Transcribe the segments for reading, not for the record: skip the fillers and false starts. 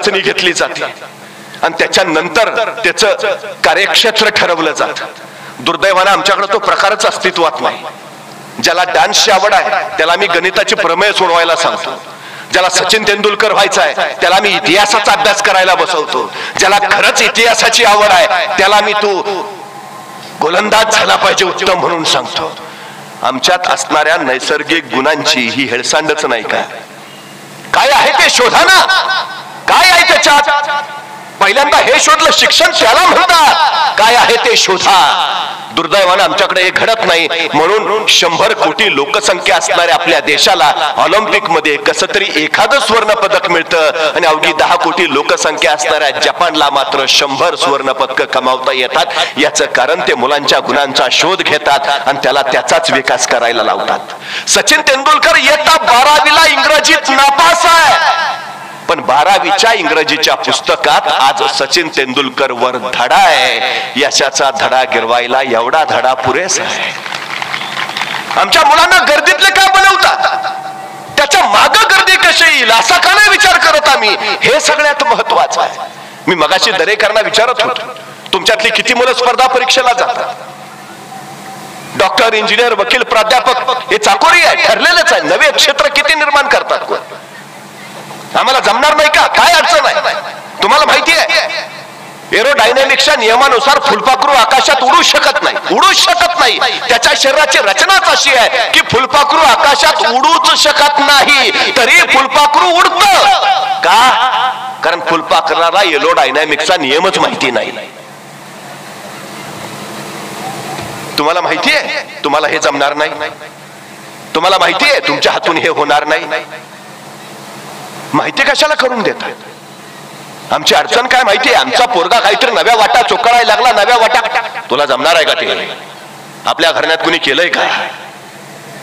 चाचणी घेतली जाते आणि त्याच्यानंतर त्याचं कार्यक्षेत्र ठरवलं जातं. दुर्दैवानं आमच्याकडे तो प्रकारच अस्तित्वात नाही. ज्याला डान्सची आवड आहे त्याला मी गणिताचे प्रमेय सोडवायला सांगतो. ज्याला सचिन तेंडुलकर व्हायचं आहे त्याला मी इतिहासाचा अभ्यास करायला बसवतो. ज्याला खरंच इतिहासाची आवड आहे त्याला मी तू गोलंदाज झाला पाहिजे उत्तम म्हणून सांगतो. आमच्यात असणाऱ्या नैसर्गिक गुणांची ही हेळसांडच नाही का? काय आहे ते शोधा ना. काय आहे त्याच्यात? पहिल्यांदा हे शोधलं, शिक्षण त्याला म्हणतात. काय आहे ते शोधा. दुर्दैवानं आमच्याकडे हे घडत नाही. म्हणून 100 कोटी लोकसंख्या असणाऱ्या आपल्या देशाला ऑलिम्पिक मध्ये कस तरी एखादं स्वर्ण पदक मिळतं आणि अवघी 10 कोटी लोकसंख्या असणाऱ्या जपानला मात्र 100 स्वर्ण पदक कमावता येतात. याचं कारण ते मुलांच्या गुणांचा शोध घेतात आणि त्याला त्याचाच विकास करायला लावतात. सचिन तेंडुलकर इयत्ता 12वीला इंग्रजीत नापास आहे, पण 12वीच्या इंग्रजीच्या पुस्तकात आज सचिन तेंडुलकर वर धडा आहे. यशाचा धडा गिरवायला एवढा धडा पुरेसा आहे. आमच्या मुलांना गर्दीतले काय बनवतात, त्याच्या मागे गर्दी कशी येईल असा का नाही विचार करत आम्ही. हे सगळ्यात महत्वाचं आहे. मी मगाशी दरेकरांना विचारत होतो, तुमच्यातली किती मुलं स्पर्धा परीक्षेला जातात? डॉक्टर, इंजिनियर, वकील, प्राध्यापक हे चाकोरी आहे, ठरलेलंच आहे. नवे क्षेत्र किती निर्माण करतात? आम्हाला जमणार नाही का? काय अडचण आहे? तुम्हाला माहिती आहे एरोडायनॅमिक्सच्या नियमानुसार फुलपाखरू आकाशात उडू शकत नाही. त्याच्या शरीराची रचनाच अशी आहे की फुलपाखरू आकाशात उडूच शकत नाही, तरी फुलपाखरू उडतं का? कारण फुलपाखराला एरोडायनॅमिक्सचा नियमच माहिती नाही. तुम्हाला माहिती आहे तुम्हाला हे जमणार नाही. तुम्हाला माहिती आहे तुमच्या हातून हे होणार नाही. माहिती कशाला करून देतात? आमची अडचण काय माहिती आहे? आमचा पोरगा काहीतरी नव्या वाटा चोकाळायला लागला. नव्या वाटा तुला जमणार आहे का? ते आपल्या घराण्यात कुणी केलंय का?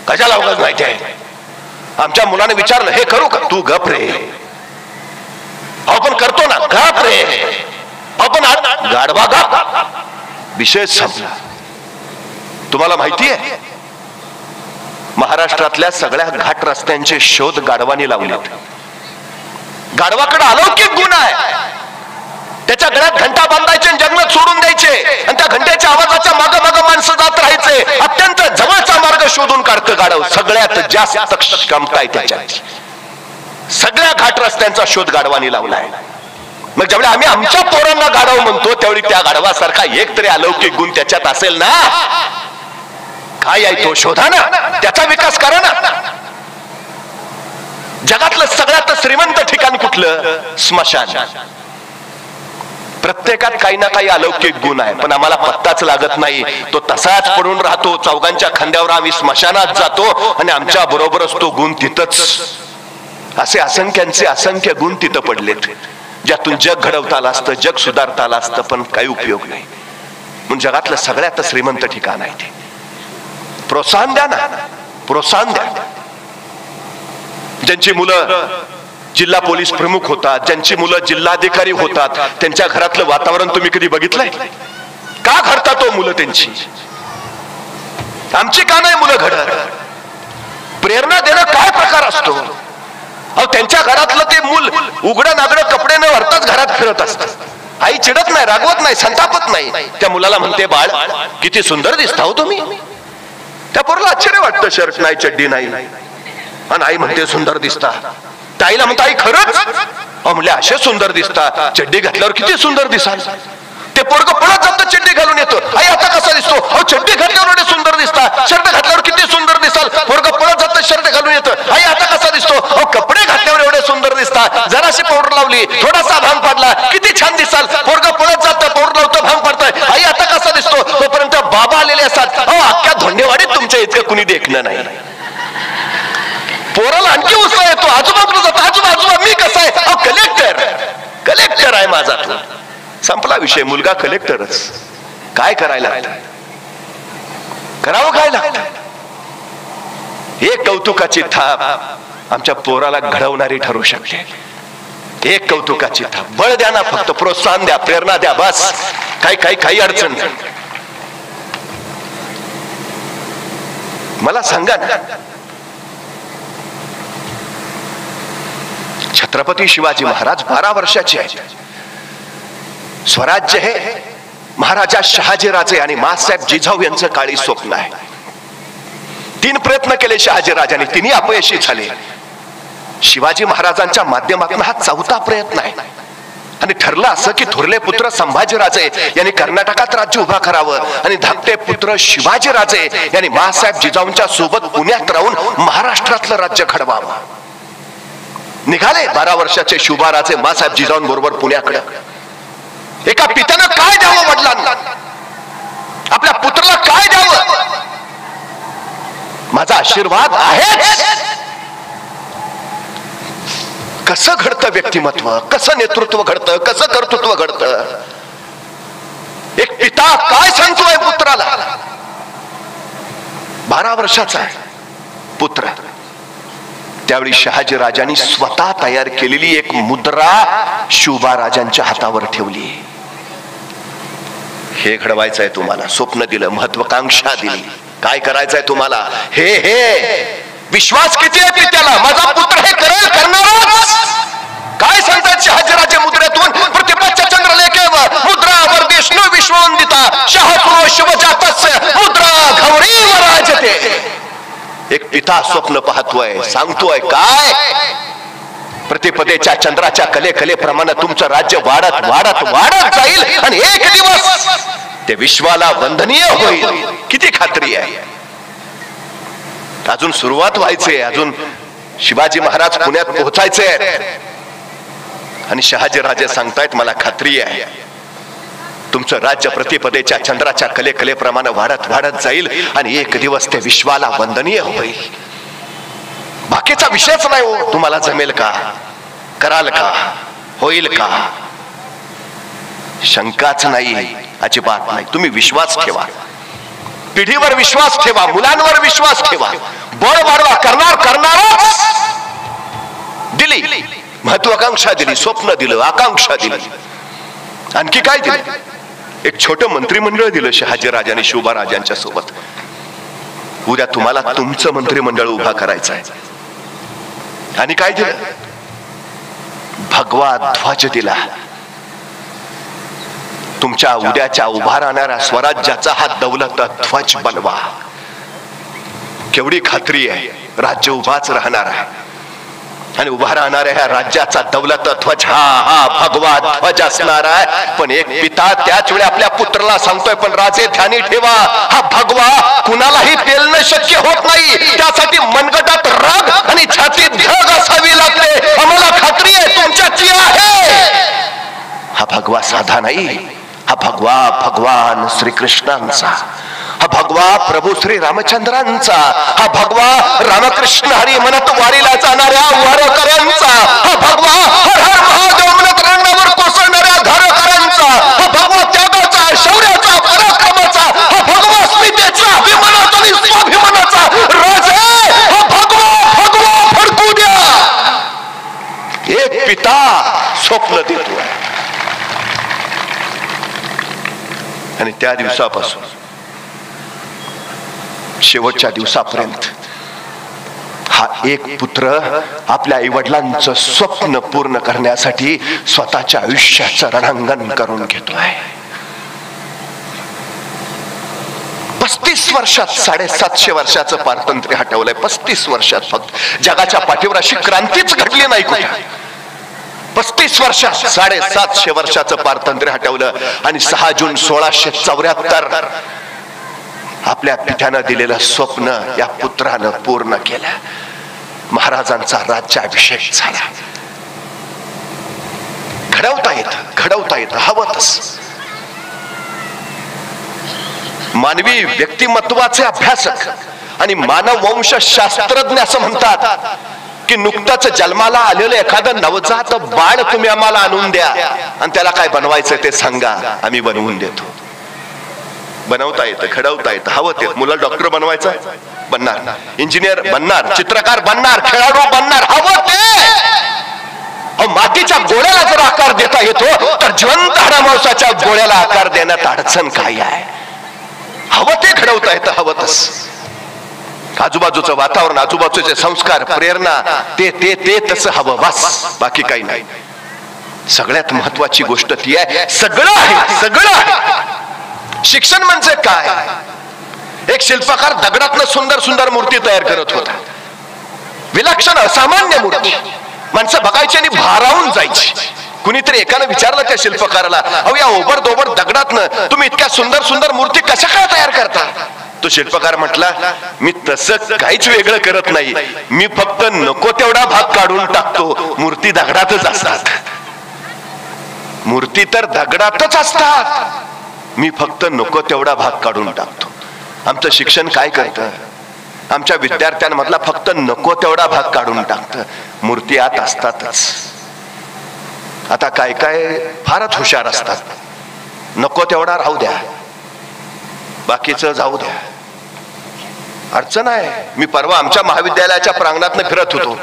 कशाला उगाच माहिती आहे? आमच्या मुलाने विचारलं हे करू का? तू गप रे. आपण करतो ना, गप रे. आपण गाढवा गप. विषय संपला. तुम्हाला माहिती आहे महाराष्ट्रातल्या सगळ्या घाट रस्त्यांचे शोध गाढवानी लावले. गाढवाकडे अलौकिक गुण आहे. त्याच्या गळ्यात घंटा बांधायचे आणि जंगलात सोडून द्यायचे आणि त्या घंट्याच्या आवाजाच्या मागे मागे माणसं जात राहायचे. अत्यंत जवळचा मार्ग शोधून काढतं गाढव. सगळ्यात जास्त क्षमता आहे त्याच्यात. सगळ्या घाट रस्त्यांचा शोध गाढवानी लावलाय. मग जेवढे आम्ही आमच्या पोरांना गाढव म्हणतो तेवढी त्या गाढवासारखा एक तरी अलौकिक गुण त्याच्यात असेल ना. काय आहे तो? शोधा ना, त्याचा विकास करा ना. जगातलं सगळ्यात श्रीमंत ठिकाण कुठलं? स्मशान. प्रत्येकात काही ना काही अलौकिक गुण आहे, पण आम्हाला पत्ताच लागत नाही. तो तसाच पडून राहतो. चौघांच्या खांद्यावर आम्ही स्मशानात जातो आणि आमच्या बरोबरच तो गुण तिथंच. असे असंख्यांचे असंख्य गुण तिथं पडलेत, ज्यातून जग घडवता आलं असतं, जग सुधारता आलं असतं, पण काही उपयोग नाही. म्हणून जगातलं सगळ्यात श्रीमंत ठिकाण आहे ते. प्रोत्साहन द्या ना, प्रोत्साहन द्या. ज्यांची मुलं जिल्हा पोलीस प्रमुख होतात, ज्यांची मुलं जिल्हाधिकारी होतात, त्यांच्या घरातलं वातावरण तुम्ही कधी बघितलंय का? घडतात तो मुलं त्यांची. आमची का नाही मुलं घडत? प्रेरणा देणं काय प्रकार असतो? अहो, त्यांच्या घरातलं ते मूल उघडं नागडं कपडे न भरताच घरात फिरत असतं. आई चिडत नाही, रागवत नाही, संतापत नाही. त्या मुलाला म्हणते, बाळ किती सुंदर दिसता हो तुम्ही. त्या पोराला आश्चर्य वाटतं, शर्ट नाही, चड्डी नाही, आणि आई म्हणते सुंदर दिसता. ताईला म्हणता, आई खरंच? म्हणले असे सुंदर दिसता, चड्डी घातल्यावर किती सुंदर दिसाल. ते पोरग पळत जातं, चड्डी घालून येतो. आई आता कसा दिसतो? अहो, चड्डी घातल्यावर एवढे सुंदर दिसता, शर्ट घातल्यावर किती सुंदर दिसाल. पोरग पळत जातं, शर्ट घालून येतं. आई आता कसा दिसतो? अहो, कपडे घातल्यावर एवढे सुंदर दिसता, जराशी पावडर लावली, थोडासा भांग पाडला, किती छान दिसाल. पोरग पळत जातं, पावडर लावतं, भांग पाडतंय. आई आता कसा दिसतो? तोपर्यंत बाबा आलेले असतात. अहो, अख्ख्या धोंडेवाडीत तुमच्या इतकं कुणी देखणं नाही. पोराला आणखी उत्साह येतो, आजूबाजूला जातो, आजोबा आजोबा मी कसा आहे? अहो, कलेक्टर आहे माझा. तो संपला विषय. मुलगा कलेक्टरच. काय करायला करावं? काय लागतं? एक कौतुकाची थाप आमच्या पोराला घडवणारी ठरू शकते. एक कौतुकाची थाप. बळ द्या ना, फक्त प्रोत्साहन द्या, प्रेरणा द्या, बस. काही अडचण नाही. मला सांगा ना, छत्रपती शिवाजी महाराज 12 वर्षाचे आहेत. स्वराज्य हे महाराजा शहाजीराजे आणि माँसाहेब जिजाऊ यांचं काळी स्वप्न आहे. 3 प्रयत्न केले शहाजीराजांनी, 3ही अपयशी झाले. शिवाजी महाराजांच्या माध्यमातून हा 4था प्रयत्न आहे. आणि ठरलं असं की थोरले पुत्र संभाजीराजे यांनी कर्नाटकात राज्य उभा करावं आणि धाकटे पुत्र शिवाजीराजे यांनी माँसाहेब जिजाऊंच्या सोबत पुण्यात राहून महाराष्ट्रातलं राज्य घडवावं. निघाले 12 वर्षाचे शुभाराजे माँसाहेब जिजाऊंबरोबर पुण्याकडे. एका पित्यानं काय द्यावं वडिलांना, आपल्या पुत्राला काय द्यावं? माझा आशीर्वाद आहे. कसं घडतं व्यक्तिमत्व, कसं नेतृत्व घडतं, कसं कर्तृत्व घडतं? एक पिता काय सांगतोय पुत्राला? 12 वर्षाचा आहे पुत्र. त्यावेळी शहाजी राजांनी स्वतः तयार केलेली एक मुद्रा शुभाराजांच्या हातावर ठेवली. हे घडवायचंय तुम्हाला, स्वप्न दिलं, महत्वाकांक्षा दिली, काय करायचंय तुम्हाला, हे विश्वास किती आहे पित्याला, माझा पुत्र हे करेल, करणारच. काय सांगतात शहाजीराजे मुद्रेतून? प्रतिपच्च चंद्रलेखेवर मुद्रा वर्देष्णु विश्ववंदिता शहापुरो शुभजातस्य मुद्रा घौरी वराजते. एक पिता स्वप्न पाहतोय, सांगतोय काय? प्रतिपदेच्या चंद्राच्या कलेप्रमाणे तुमचं राज्य वाढत वाढत वाढत जाईल आणि एक दिवस ते विश्वाला वंदनीय होईल. किती खात्री आहे? अजून सुरुवात व्हायची, अजून शिवाजी महाराज पुण्यात पोहोचायचे आणि शहाजीराजे सांगतायत मला खात्री आहे तुमचं राज्य प्रतिपदेच्या चंद्राच्या कलेप्रमाणे वाढत वाढत जाईल आणि एक दिवस ते विश्वाला वंदनीय होईल. बाकीचा विषयच नाही हो. तुम्हाला जमेल का, कराल का, होईल का? शंकाच नाही, अजिबात नाही. तुम्ही विश्वास ठेवा, पिढीवर विश्वास ठेवा, मुलांवर विश्वास ठेवा, बळ वाढवा, करणारच. दिली महत्वाकांक्षा, दिली स्वप्न, दिलं आकांक्षा, दिली. आणखी काय दिलं? एक छोटं मंत्रिमंडळ दिलं शहाजीराजांनी शुभाराजांच्या सोबत. उद्या तुम्हाला तुमचं मंत्रिमंडळ उभा करायचं आहे. आणि काय दिलं? भगवा ध्वज दिला. तुमच्या उद्याच्या उभा राहणाऱ्या स्वराज्याचा हा दौलत ध्वज बनवा. केवढी खात्री आहे, राज्य उभाच राहणार आहे आणि उभा राहणाऱ्या ह्या राज्याचा दौलत ध्वज हा भगवा ध्वज असणार आहे. पण एक पिता त्याच वेळी आपल्या पुत्राला सांगतोय, पण राजे ध्यानी ठेवा, हा भगवा कुणालाही पेलणं शक्य होत नाही. त्यासाठी मनगटात राग आणि छातीत धग असावी लागते. आम्हाला खात्री आहे तुमच्याची आहे. हा भगवा साधा नाही, हा भगवा भगवान श्रीकृष्णांचा, हा भगवा प्रभू श्री रामचंद्रांचा, हा भगवा रामकृष्ण हरी म्हणत वारीला जाणाऱ्या वारकऱ्यांचा, हा भगवा हर हर महादेव म्हणत रंगावर कोसळणाऱ्या धारकऱ्यांचा, हा भगवा त्यागाचा, शौर्याचा, पराक्रमाचा, हा भगवा स्मितेचा, अभिमानाचा आणि स्वाभिमानाचा राजे, हा भगवा भगवा फडकू द्या. एक पिता स्वप्न देतो आणि त्या दिवसापासून शेवटच्या दिवसापर्यंत हा एक पुत्र आपल्या आईवडिलांचं स्वप्न पूर्ण करण्यासाठी स्वतःच्या आयुष्याचं रणांगण करून घेतोय. 35 वर्षात 750 वर्षाचं पारतंत्र्य हटवलंय. 35 वर्षात फक्त जगाच्या पाठीवर अशी क्रांतीच घडली नाही कुठे. 35 वर्षात 750 वर्षाचं पारतंत्र्य हटवलं आणि 6 जून 1674 आपल्या पित्यानं दिलेलं स्वप्न या पुत्रानं पूर्ण केलं. महाराजांचा राज्याभिषेक झाला. घडवता येतं हवंच. मानवी व्यक्तिमत्वाचे अभ्यासक आणि मानववंश शास्त्रज्ञ असं म्हणतात की नुकताच जन्माला आलेलं एखादं नवजात बाळ तुम्ही आम्हाला आणून द्या आणि त्याला काय बनवायचं ते सांगा, आम्ही बनवून देतो. बनवता येतं, घडवता येतं, हवं ते. मुलं डॉक्टर बनवायचं बनणार, इंजिनियर बनणार, चित्रकार बनणार, खेळाडू बनणार, हवं ते. मातीच्या गोळ्याला जर आकार देता येतो तर जिवंत हाडामांसाच्या गोळ्याला आकार देण्यात अडचण काय आहे? हवं ते घडवता येतं, हवंच. आजूबाजूचं वातावरण, आजूबाजूचे संस्कार, प्रेरणा, ते ते ते तसं हवं, बस, बाकी काही नाही. सगळ्यात महत्वाची गोष्ट ती आहे, सगळं आहे, सगळं आहे. शिक्षण म्हणजे काय? एक शिल्पकार दगडातनं सुंदर सुंदर मूर्ती तयार करत होता, विलक्षण असामान्य मूर्ती. माणसं बघायची आणि भारावून जायची. कुणीतरी एकानं विचारलं त्या शिल्पकाराला, अहो या ओबड दगडातनं तुम्ही इतक्या सुंदर सुंदर मूर्ती कशा काय तयार करता? तो शिल्पकार म्हटला, मी तसं काहीच वेगळं करत नाही, मी फक्त नको तेवढा भाग काढून टाकतो. मूर्ती दगडातच असतात, मूर्ती तर दगडातच असतात, मी फक्त नको तेवढा भाग काढून टाकतो. आमचं शिक्षण काय करतं? आमच्या विद्यार्थ्यांमधला फक्त नको तेवढा भाग काढून टाकतं, मूर्ती आत असतातच. आता काय काय फारच हुशार असतात, नको तेवढा राहू द्या, बाकीचं जाऊ द्या, अडचण आहे. मी परवा आमच्या महाविद्यालयाच्या प्रांगणातनं फिरत होतो,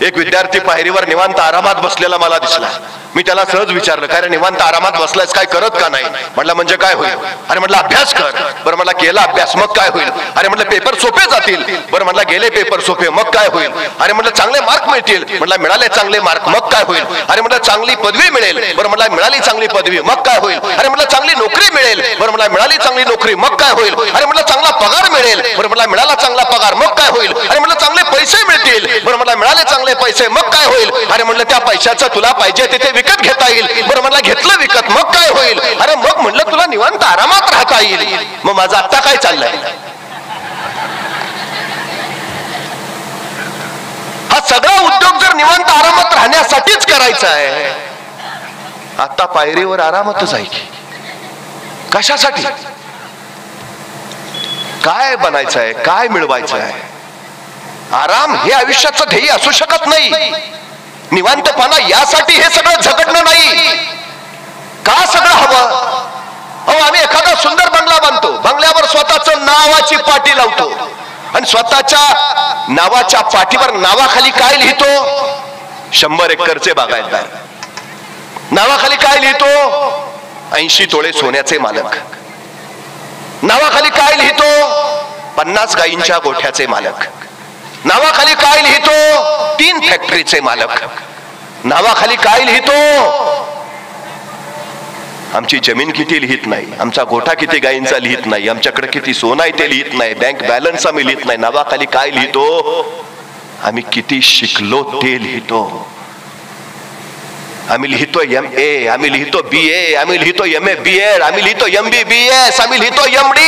एक विद्यार्थी पायरीवर निवांत आरामात बसलेला मला दिसला. मी त्याला सहज विचारलं, काय रे निवांत आरामात बसलायस, काय करत का नाही? म्हटलं म्हणजे काय होईल? अरे म्हटलं अभ्यास कर. बरं म्हटलं केला अभ्यास, मग काय होईल? अरे म्हटलं पेपर सोपे जातील. बरं म्हटलं गेले पेपर सोपे, मग काय होईल? अरे म्हटलं चांगले मार्क मिळतील. म्हटलं मिळाले चांगले मार्क, मग काय होईल? अरे म्हटलं चांगली पदवी मिळेल. बरं म्हटलं मिळाली चांगली पदवी, मग काय होईल? अरे म्हटलं चांगली नोकरी मिळेल. बरं म्हटलं मिळाली चांगली नोकरी, मग काय होईल? अरे म्हटलं चांगला पगार मिळेल. बरं म्हटलं मिळाला चांगला पगार, मग काय होईल? अरे म्हटलं चांगले पैसे मिळतील. बरं म्हटलं मिळाले चांगले पैसे, मग काय होईल? अरे म्हटलं त्या पैशाचं तुला पाहिजे तिथे विकत घेता येईल. बरं म्हटलं घेतलं विकत, मग काय होईल? अरे मग म्हटलं तुला निवांत आरामात राहता येईल. मग माझं आता काय चाललंय? हा सगळा उद्योग जर निवांत आरामात राहण्यासाठीच करायचा आहे, आता पायरीवर आरामातच आहे की कशासाठी? काय बनायचं आहे, काय मिळवायचं आहे? आराम हे आयुष्याचं ध्येय असू शकत नाही. निवांतपणा यासाठी हे सगळं झगडणं नाही. का सगळं हवं? अहो आम्ही एखादा सुंदर बंगला बांधतो, बंगल्यावर स्वतःच नावाची पाटी लावतो आणि स्वतःच्या नावाच्या पाठीवर नावाखाली काय लिहितो? 100 एकरचे बागायतदार. नावाखाली काय लिहितो? 80 तोळे सोन्याचे मालक. नावाखाली काय लिहितो? 50 गायींच्या गोठ्याचे मालक. नावाखाली काय लिहितो? 3 फॅक्टरीचे मालक. नावाखाली काय लिहितो? आमची जमीन किती लिहित नाही, आमचा गोठा किती गायींचा लिहित नाही, आमच्याकडे किती सोनं आहे ते लिहित नाही, बँक बॅलन्स आम्ही लिहित नाही. नावाखाली काय लिहितो? आम्ही किती शिकलो ते लिहितो. आम्ही लिहितो MA, आम्ही लिहितो BA, आम्ही लिहितो MA BEd, आम्ही लिहितो MBBS, आम्ही लिहितो MD.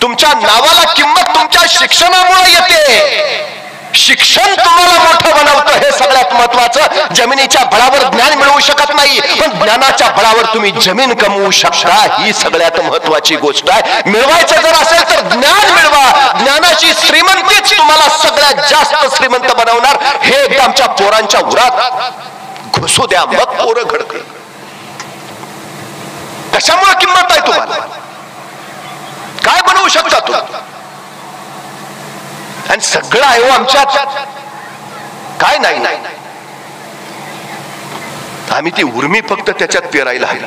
तुमच्या नावाला किंमत तुमच्या शिक्षणामुळे येते. शिक्षण तुम्हाला मोठं बनवतं, हे सगळ्यात महत्वाचं. जमिनीच्या बळावर ज्ञान मिळवू शकत नाही, पण ज्ञानाच्या बळावर तुम्ही जमीन कमवू शकता, ही सगळ्यात महत्वाची गोष्ट आहे. मिळवायचं जर असेल तर ज्ञान मिळवा. ज्ञानाची श्रीमंतीच तुम्हाला सगळ्यात जास्त श्रीमंत बनवणार. हे एकदा आमच्या पोरांच्या उरात घुसू द्या, मग पोरं घडतील. कशामुळे किंमत आहे तुम्हाला? काय बनवू शकता तू? आणि सगळं आहे हो आमच्यात, काय नाही. आम्ही ती उर्मी फक्त त्याच्यात पेरायला आहे.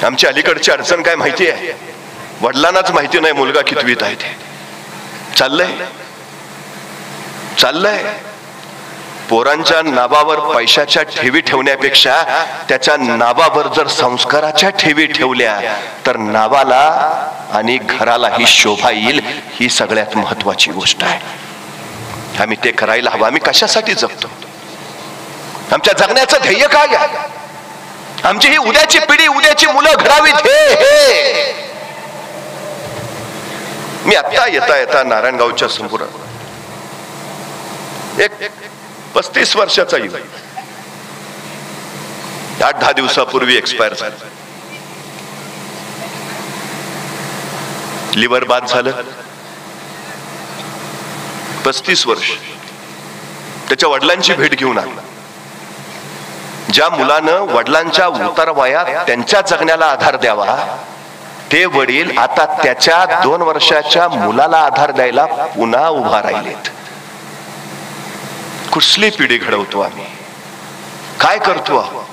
आमच्या अलीकडची अडचण काय माहिती आहे? वडिलांनाच माहिती नाही मुलगा कितवीत आहे ते. चाललंय पोरांच्या नावावर पैशाच्या ठेवी ठेवण्यापेक्षा त्याच्या नावावर जर संस्काराच्या ठेवी ठेवल्या तर नावाला आणि घरालाही शोभा येईल. ही सगळ्यात महत्वाची गोष्ट आहे. आम्ही ते करायला हवं. आम्ही कशासाठी जगतो? आमच्या जगण्याचं ध्येय काय आहे? आमची ही उद्याची पिढी, उद्याची मुलं घडावीत, हे मी आता येता नारायणगावच्या समोर एक 35 वर्षाचा युवक 8-10 दिवसापूर्वी एक्सपायर झाला. लिव्हर बाद झालं. 35 वर्ष. त्याच्या वडिलांची भेट घेऊन आला. ज्या मुलानं वडिलांच्या उतार वयात त्यांच्या जगण्याला आधार द्यावा, ते वडील आता त्याच्या 2 वर्षाच्या मुलाला आधार द्यायला पुन्हा उभा राहिलेत. कुठली पिढी घडवतो आम्ही? काय करतो आहोत?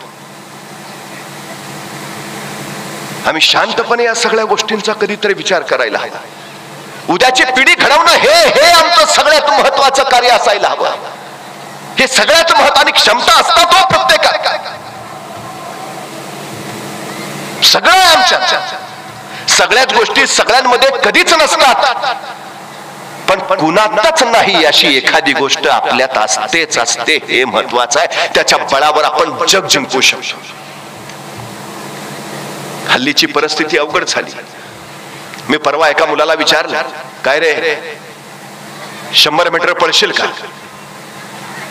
आम्ही शांतपणे या सगळ्या गोष्टींचा कधीतरी विचार करायला हवा. उद्याची पिढी घडवणं हे आमचं सगळ्यात महत्वाचं कार्य असायला हवं. हे सगळ्यात महत्वाची क्षमता असतात हो प्रत्येकात. सगळं आमच्या सगळ्याच गोष्टी सगळ्यांमध्ये कधीच नसतात, पण कुणातच नाही अशी एखादी गोष्ट आपल्यात असतेच असते. हे महत्वाचं आहे. त्याच्या बळावर आपण जग जिंकू शकतो. हल्लीची परिस्थिती अवघड झाली. मी परवा एका मुलाला विचारलं, काय रे 100 मीटर पळशील का?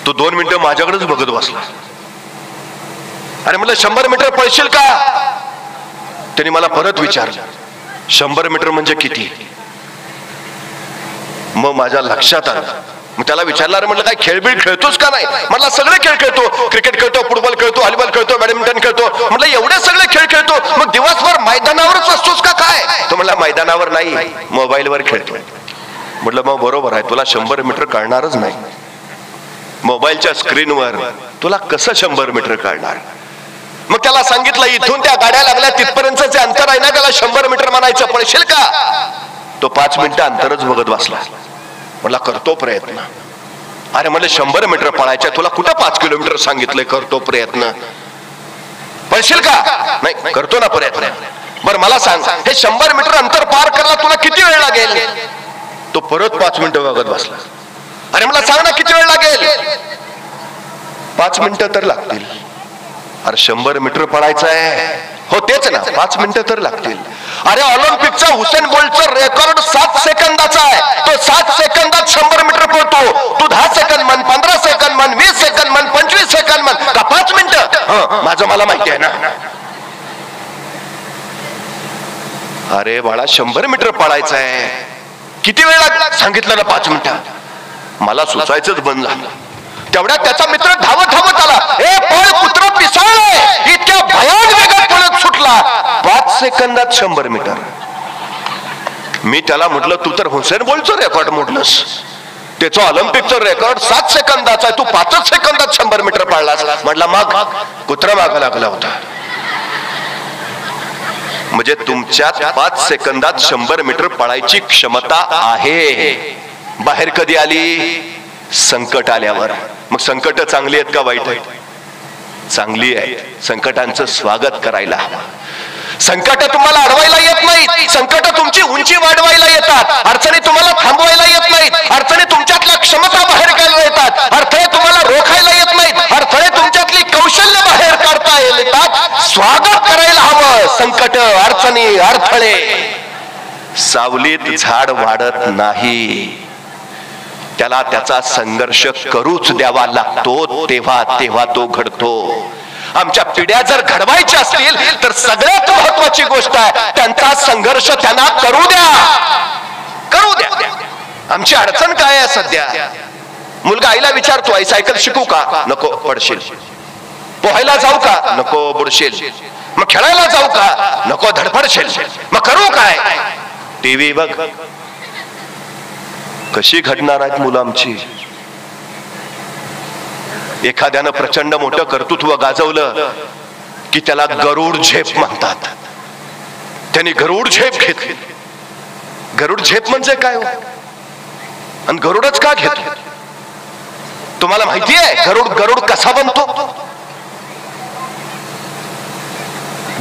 तो 2 मिनिटं माझ्याकडेच बघत बसला. अरे म्हणलं 100 मीटर पळशील का? त्यांनी मला परत विचारलं 100 मीटर म्हणजे किती? मग माझ्या लक्षात आलं. मग त्याला विचारलं, म्हटलं काय खेळबीळ खेळतोस का नाही? म्हटलं सगळे खेळ खेळतो. क्रिकेट खेळतो, फुटबॉल खेळतो, व्हॉलीबॉल खेळतो, बॅडमिंटन खेळतो. म्हटलं एवढे सगळे खेळ खेळतो, मग दिवसभर मैदानावरच असतोस का काय? तो म्हणला मैदानावर नाही, मोबाईलवर खेळतो. म्हटलं मग बरोबर आहे, तुला 100 मीटर कळणारच नाही. मोबाईलच्या स्क्रीनवर तुला कसं 100 मीटर कळणार? मग त्याला सांगितलं इथून त्या गाड्या लागल्या तिथपर्यंतचे अंतर आहे ना, त्याला 100 मीटर म्हणायचं. पळशील का? तो 5 मिनिटं अंतरच बघत बसला. म्हटलं करतो प्रयत्न. अरे म्हणलं 100 मीटर पळायच्या, तुला कुठं 5 किलोमीटर सांगितलंय? करतो प्रयत्न. पळशील का? नाही, करतो ना प्रयत्न. बरं मला सांग, हे 100 मीटर अंतर पार करायला तुला किती वेळ लागेल? तो परत 5 मिनिटं बघत बसला. अरे मला सांग ना किती वेळ लागेल? 5 मिनिटं तर लागतील. अरे 100 मीटर पळायचं आहे. हो तेच ना, 5 मिनिटं तर लागतील. अरे ऑलिम्पिकचा हुसेन बोल्टचा रेकॉर्ड 7 सेकंदाचा आहे. तो 7 सेकंदात 100 मीटर पळतो. तू 10 सेकंद म्हण, 15 सेकंद म्हण, 20 सेकंद म्हण, 25 सेकंद म्हण, का 5 मिनिटं? माझं मला माहिती आहे ना. अरे बाळा 100 मीटर पळायचं आहे, किती वेळ लागला? सांगितलं ना 5 मिनिटं. मला सुचायचंच बंद झालं. तेवढ्यात त्याचा मित्र धावत आला. ए पळ पुत्र पिसाळ, इतक्या भयान वेगात पळत सुटला. 5 सेकंदात 100 मीटर. मी त्याला म्हटलं तू तर हुसेन बोल्टचं रेकॉर्ड मोडलंस. त्याचं ऑलिम्पिकचं रेकॉर्ड 7 सेकंदाचा आहे, तू 5 सेकंदात 100 मीटर पळलास. म्हटलं मग कुत्रा मागं लागला होता. म्हणजे तुमच्यात 5 सेकंदात 100 मीटर पळायची क्षमता आहे. बाहेर कधी आली? संकट आल्यावर. मग संकट चांगली आहेत का वाईट आहेत? चांगली आहे. संकटांचं स्वागत करायला हवं. संकट तुम्हाला अडवायला येत नाहीत, संकट तुमची उंची वाढवायला येतात. अडचणी तुम्हाला थांबवायला येत नाहीत, अडचणी तुमच्यातल्या क्षमता बाहेर काढायला येतात. अडथळे तुम्हाला रोखायला येत नाहीत, अडथळे तुमच्यातली कौशल्य बाहेर काढता येतात. स्वागत करायला हवं. संकट, अडचणी, अडथळे. सावलीत झाड वाढत नाही, त्याला त्याचा संघर्ष करूच द्यावा लागतो. तेव्हा तो घडतो. आमच्या पिढ्या जर घडवायच्या असतील तर सगळ्यात महत्वाची गोष्ट आहे त्यांचा संघर्ष त्यांना करू द्या. आमची अडचण काय आहे सध्या? मुलगा आईला विचारतो, आई सायकल शिकू का? नको, पडशील. पोहायला जाऊ का? नको, बुडशील. मग खेळायला जाऊ का? नको, धडपडशील. मग करू काय? टीव्ही बघ. कशी घडणार आहेत मुलं आमची? एखाद्यानं प्रचंड मोठं कर्तृत्व गाजवलं की त्याला गरुड झेप म्हणतात. त्यांनी गरुड झेप घेतली. गरुड झेप म्हणजे काय हो? आणि गरुडच का घेतो? तुम्हाला माहिती आहे गरुड कसा बनतो?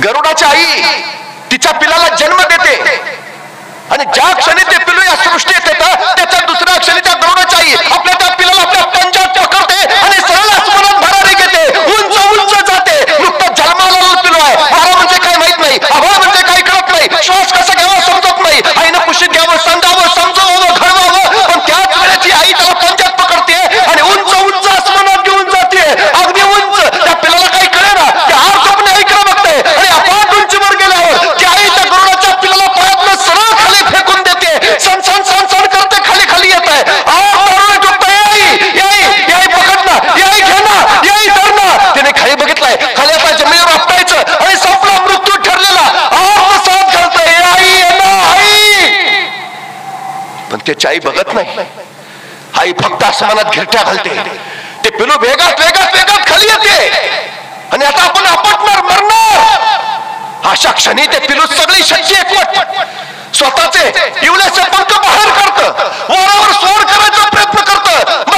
गरुडाची आई तिच्या पिलाला जन्म देते आणि ज्या क्षणी ते पिलू या सृष्टीत येतं त्याच्या दुसऱ्या क्षणी त्या गरुडाची आई आपल्या त्या पिलाला आपल्या पंजात पकडते आणि सरळ आसमानात भरारी घेते, उंच जाते. नुकतं जन्माला पिलू आहे. वारा म्हणजे काय माहित नाही, आभाळ म्हणजे काय कळत नाही, श्वास कसा घ्यावा समजत नाही. आईनं कुशीत घ्यावं, सांगावं, समजावं, घडवावं, पण त्याच वेळेची आई त्याला पंजात पकडते आणि उंच आसमानात घेऊन जाते. अगदी उंच. त्या पिलाला काही कळेना, ते हार स्वप्न ऐकलं बघते आणि अपाट उंचीवर गेल्यावर ती आई त्या गरुडाच्या पिलाला पायातनं सरळ खाली फेकून देते. सण करते, खाली येत आहे. त्याने खाली बघितलंय, खाली आता जमिनीवर आपटायचं आणि संपला, मृत्यू ठरलेला. आत्मसात घालतोय, आई. पण त्याची आई बघत नाही. आई फक्त आसमानात घिरट्या घालते. ते पिलू वेगात खाली येते आणि आता आपण आपटणार, मरणार. अशा क्षणी ते पिलू सगळी शक्ती एकवट स्वतःचे इवल्याचे पंख बाहेर काढतं, वरावर सोड करायचा प्रयत्न करतं.